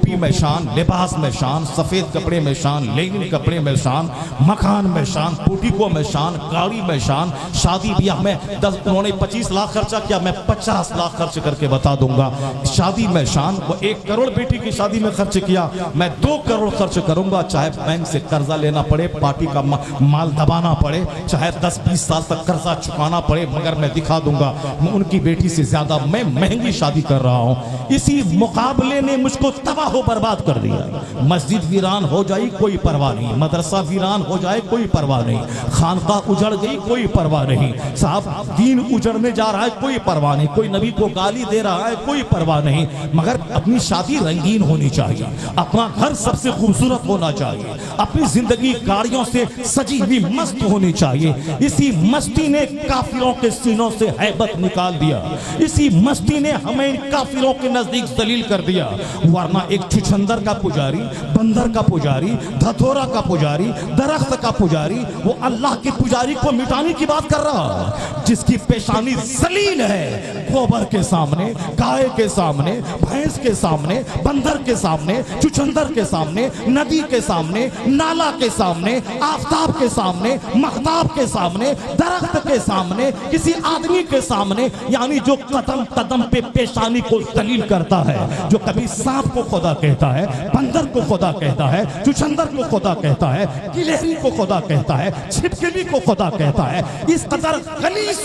टोपी में शान, लिबास में शान, सफेद कपड़े में शान, लेनिन कपड़े में शान, मकान में शान, पोटिको में शान, गाड़ी में शान। शादी ब्याह में उन्होंने 25 लाख खर्चा किया, मैं 50 लाख खर्च करके बता दूंगा। शादी में शान, वो 1 करोड़ बेटी की शादी में खर्च किया, मैं 2 करोड़ खर्च करूंगा, चाहे बैंक से कर्जा लेना पड़े, पार्टी का माल दबाना पड़े, चाहे 10-20 साल तक कर्जा चुकाना पड़े, मगर मैं दिखा दूंगा मैं उनकी बेटी से ज्यादा मैं महंगी शादी कर रहा हूं। इसी मुकाबले ने मुझको तबाह हो बर्बाद कर दिया। मस्जिद वीरान हो जाए कोई परवाह नहीं, मदरसा वीरान हो जाए कोई परवाह नहीं, खानकाह उजड़ गई कोई परवाह नहीं, साहब दीन उजड़ने जा रहा है कोई परवाह नहीं, कोई नबी को गाली दे रहा है कोई परवाह नहीं, मगर अपनी शादी रंगीन होनी चाहिए, अपना घर सबसे खूबसूरत होना चाहिए, अपनी जिंदगी गाड़ियों से सजी हुई मस्त होनी चाहिए। इसी मस्ती ने काफिरों के सीनों से हैबत निकाल दिया, इसी मस्ती ने हमें काफिरों के नजदीक दलील कर दिया। वरना एक छुछंदर का पुजारी, बंदर का पुजारी, धतोरा का पुजारी, दरख्त का पुजारी, वो अल्लाह के पुजारी को मिटाने की बात कर रहा है, जिसकी पेशानी जलील है गोबर के सामने, गाय के सामने, भैंस के सामने, बंदर के सामने, छुछंदर के सामने, नदी के सामने, नाला के सामने, आफताब के सामने, महताब के सामने, दरख्त के सामने, किसी आदमी के सामने, यानी जो कदम कदम पे पेशानी को दलील करता है, जो कभी सांप को खुदा कहता है, बंदर को खुदा कहता है, छुछंदर को खुदा कहता है, गिलहरी को खुदा कहता है, छिपकली को खुदा कहता है, इस कदर गलीज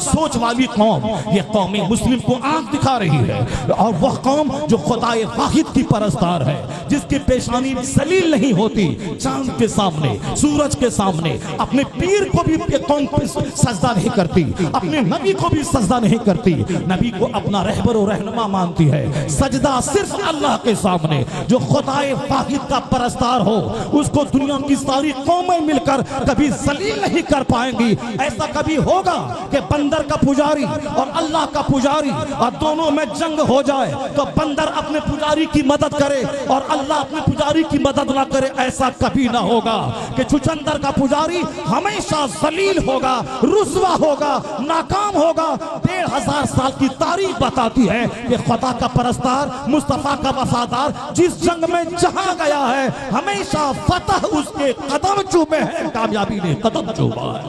सोच वाली कौम, ये कौम मुस्लिम को आंख दिखा रही है। और वह कौम जो खुदाए वाहिद की परस्तार है, जिसकी पेशानी जलील नहीं होती, चांद के सामने, सूरज के सामने, अपने पीर को भी कौम सजदा नहीं करती, अपने नबी को भी सजदा नहीं करती, नबी को अपना रहबर और रहनुमा मानती है। सजदा सिर्फ अल्लाह के सामने, जो खुदाए वाहिद का परस्तार हो, उसको दुनिया की सारी कौमें मिलकर कभी जलील नहीं कर पाएंगी। ऐसा कभी होगा कि बंदर का पुजारी और अल्लाह का पुजारी और दोनों में जंग हो जाए तो बंदर अपने पुजारी की मदद करे और अल्लाह अपने पुजारी की मदद ना करे? ऐसा कभी ना होगा कि छुछंदर का पुजारी हमेशा जलील होगा, रुस्वा होगा, नाकाम होगा। 1500 साल की तारीख बताती है कि खुदा का परस्तार, मुस्तफा का वफादार जिस जंग में जहां गया है, हमेशा फतह उसके कदम चूमे है, कामयाबी ने कदम चूमा है।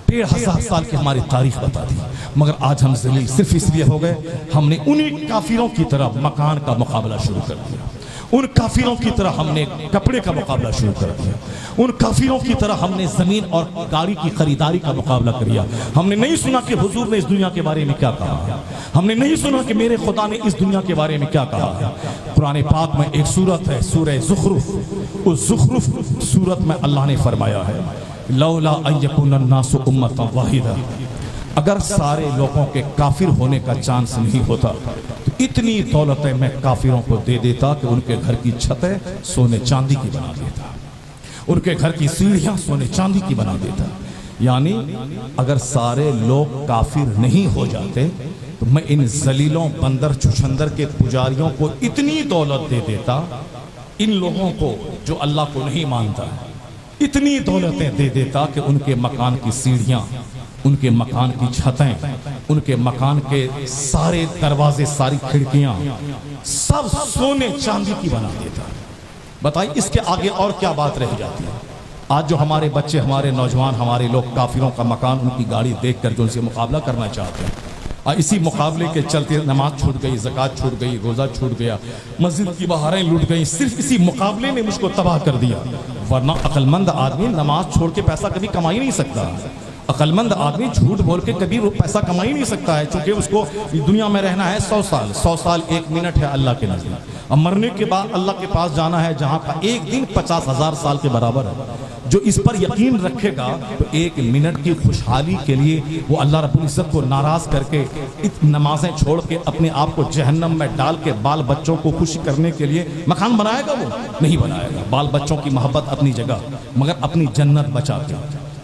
1500 साल की हमारी तारीख बताती है, मगर आज हम जलील सिर्फ इसलिए हो गए, हमने उन्हीं काफिरों की तरह मकान का मुकाबला शुरू कर दिया, उन काफिरों की तरह हमने कपड़े का मुकाबला शुरू कर दिया, उन काफिरों की तरह हमने जमीन और गाड़ी की खरीदारी का मुकाबला कर दिया। हमने नहीं सुना कि हुजूर ने इस दुनिया के बारे में क्या कहा, हमने नहीं सुना कि मेरे खुदा ने इस दुनिया के बारे में क्या कहा। कुरान पाक में एक सूरत है, सूरह ज़ुखरुफ, उस ज़ुखरुफ सूरत में अल्लाह ने फरमाया है, लौला अन यकुना नासु उम्मतन वाहिदा, अगर सारे लोगों के काफिर होने का चांस नहीं होता तो इतनी दौलतें मैं काफिरों को दे देता कि उनके घर की छतें सोने चांदी की बना देता, उनके घर की सीढ़ियां सोने चांदी की बना देता। यानी अगर सारे लोग काफिर नहीं हो जाते तो मैं इन जलीलों, बंदर, छुछंदर के पुजारियों को इतनी दौलत दे देता, इन लोगों को जो अल्लाह को नहीं मानता इतनी दौलतें दे देता कि उनके मकान की सीढ़ियां, उनके मकान की छतें, उनके मकान के सारे दरवाजे, सारी खिड़कियां सब सोने चांदी की बना देता। बताइए इसके आगे और क्या बात रह जाती है? आज जो हमारे बच्चे, हमारे नौजवान, हमारे लोग काफिरों का मकान, उनकी गाड़ी देखकर जो उनसे मुकाबला करना चाहते हैं, और इसी मुकाबले के चलते नमाज छूट गई, ज़कात छूट गई, रोज़ा छूट गया, मस्जिद की बहारें लूट गई, सिर्फ इसी मुकाबले ने मुझको तबाह कर दिया। वरना अक्लमंद आदमी नमाज छोड़ के पैसा कभी कमा ही नहीं सकता, अक्लमंद आदमी झूठ बोल के कभी पैसा कमा ही नहीं सकता है, क्योंकि उसको दुनिया में रहना है 100 साल, 100 साल 1 मिनट है अल्लाह के नज़दीक, और मरने के बाद अल्लाह के पास जाना है जहाँ का एक दिन 50,000 साल के बराबर है। जो इस पर यकीन रखेगा तो 1 मिनट की खुशहाली के लिए वो अल्लाह रब्बुल इज्जत को नाराज करके नमाजें छोड़ के अपने आप को जहन्नम में डाल के बाल बच्चों को खुश करने के लिए मकान बनाएगा? वो नहीं बनाएगा। बाल बच्चों की मोहब्बत अपनी जगह, मगर अपनी जन्नत बचा के,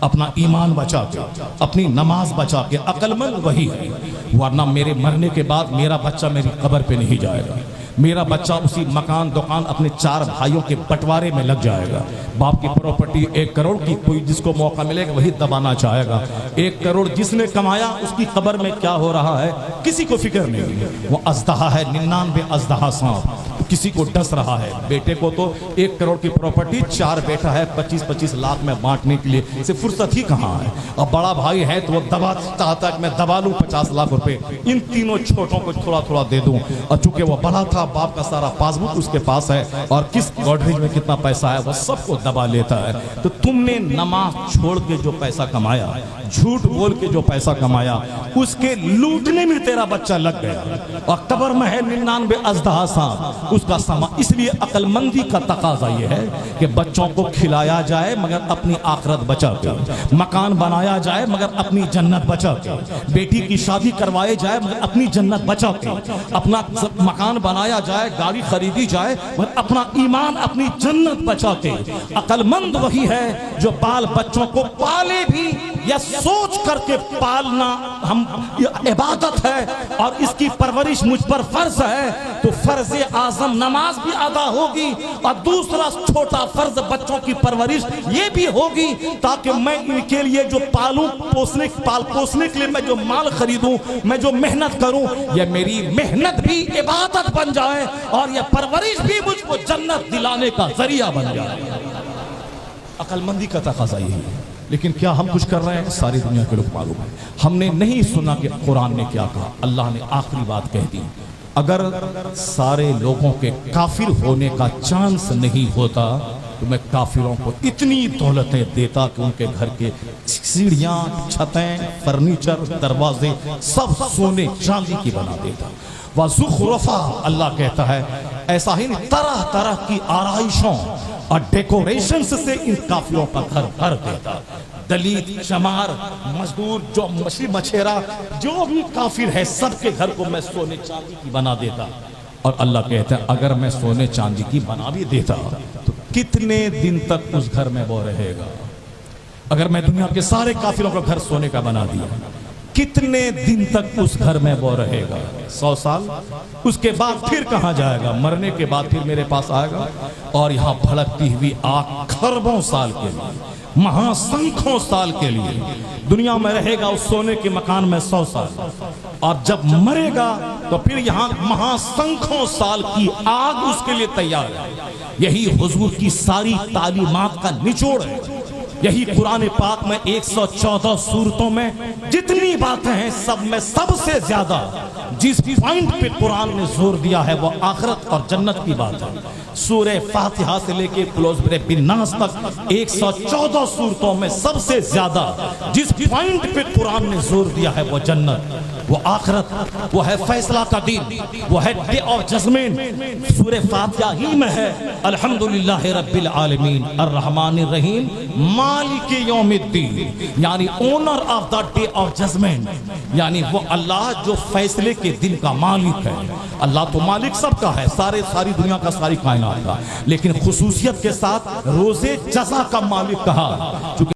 अपना ईमान बचा के, अपनी नमाज बचा के अक्लमंद वही है। वरना मेरे मरने के बाद मेरा बच्चा मेरी कब्र पे नहीं जाएगा, میرا بچہ اسی مکان دکان اپنے 4 بھائیوں کے بٹوارے میں لگ جائے گا. باپ کی پراپرٹی 1 کروڑ کی, کوئی جس کو موقع ملے گا وہی دبانا چاہے گا. 1 کروڑ جس نے کمایا اس کی قبر میں کیا ہو رہا ہے کسی کو فکر نہیں. وہ اژدہا ہے, 99 اژدہا سانپ, کسی کو ڈس رہا ہے. بیٹے کو تو 1 کروڑ کی پراپرٹی 4 بیٹا ہے 25-25 لاکھ میں بانٹنے کے لیے, اسے فرصت ہی کہاں ہے. اور بڑا بھائی ہے تو وہ دبا چاہتا ہے کہ میں دبا لوں 50 لاکھ روپے, ان تینوں چھوٹوں کو تھوڑا تھوڑا دے دوں. اور چونکہ وہ بڑا تھا, باپ کا سارا پاس بک اس کے پاس ہے اور کس گوڈریج میں کتنا پیسہ ہے وہ سب کو دبا لیتا ہے. تو تم نے نماز چھوڑ کے جو پیسہ کمایا, جھوٹ بول کے جو پیسہ کمایا, اس کے لوٹنے میں تیرا بچہ لگ گیا اور قبر میں ہے 99 اژدہا سانپ اس کا سامان. اس لیے عقل مندی کا تقاضا یہ ہے کہ بچوں کو کھلایا جائے مگر اپنی آخرت بچا کے, مکان بنایا جائے مگر اپنی جنت بچا کے, بیٹی کی شادی کروائی جائے مگر اپنی جنت بچا کے, اپنا مکان بنایا جائے, گاڑی خریدی جائے مگر اپنا ایمان اپنی جنت بچا کے. عقل مند وہی ہے جو بال بچوں کو پالے بھی یا سوچ کر کے پالنا ہم عبادت ہے اور اس کی پرورش مجھ پر فرض ہے, تو فرض اعظم نماز بھی ادا ہوگی اور دوسرا چھوٹا فرض بچوں کی پرورش یہ بھی ہوگی, تاکہ میں ان کے لیے جو پالوں پوسنے کے لیے میں جو مال خریدوں, میں جو محنت کروں, یہ میری محنت بھی عبادت بن جائے اور یہ پرورش بھی مجھ کو جنت دلانے کا ذریعہ بن جائے. عقل مندی کا تقاضا یہی ہے. لیکن کیا ہم کچھ کر رہے ہیں؟ ساری دنیا کے لوگ معلوم ہے. ہم نے نہیں سنا کہ قرآن نے کیا کہا. اللہ نے آخری بات کہہ دی, اگر سارے لوگوں کے کافر ہونے کا چانس نہیں ہوتا تو میں کافروں کو اتنی دولتیں دیتا کہ ان کے گھر کے سیڑھیاں, چھتیں, فرنیچر, دروازے سب سونے چاندی کی بنا دیتا. وَزُخْرُفًا, اللہ کہتا ہے ایسا ہی نہیں, طرح طرح کی آرائشوں اور ڈیکوریشنز سے ان کافروں کا گھر بھر دیتا. دلید, چمار, مزدور, جو مچھیرا, جو بھی کافر ہے سب کے گھر کو میں سونے چاندی کی بنا دیتا. اور اللہ کہتا ہے اگر میں سونے چاندی کی بنا بھی دیتا تو کتنے دن تک اس گھر میں وہ رہے گا؟ اگر میں دنیا کے سارے کافروں کا گھر سونے کا بنا دیا, کتنے دن تک اس گھر میں وہ رہے گا؟ 100 سال. اس کے بعد پھر کہاں جائے گا؟ مرنے کے بعد پھر میرے پاس آئے گا اور یہاں بھڑکتی ہوئی آگ کھربوں سال کے لیے, مہاسنکھوں سال کے لیے دنیا میں رہے گا اس سونے کے مکان میں 100 سال. اور جب مرے گا تو پھر یہاں مہاسنکھوں سال کی آگ اس کے لیے تیار ہے. یہی حضور کی ساری تعلیمات کا نچوڑ ہے. یہی قرآن پاک میں 114 سورتوں میں جتنی باتیں ہیں سب میں سب سے زیادہ جس پوائنٹ پہ قرآن نے زور دیا ہے وہ آخرت اور جنت کی بات ہے. سورہ فاتحہ سے لے کے کلوز بالناس تک 114 سورتوں میں سب سے زیادہ جس پوائنٹ پہ قرآن نے زور دیا ہے وہ جنت, وہ آخرت, وہ ہے فیصلہ کا دن, وہ ہے ڈے آف ججمنٹ. سورہ فاتحہ ہی میں ہے الحمدللہ رب العالمین الرحمن الرحیم مالک یوم الدین, یعنی owner of the day of judgment, یعنی وہ اللہ جو فیصلے کے دن کا مالک ہے. اللہ تو مالک سب کا ہے, ساری دنیا کا, ساری کائنات کا, لیکن خصوصیت کے ساتھ روزے جزا کا مالک کہا.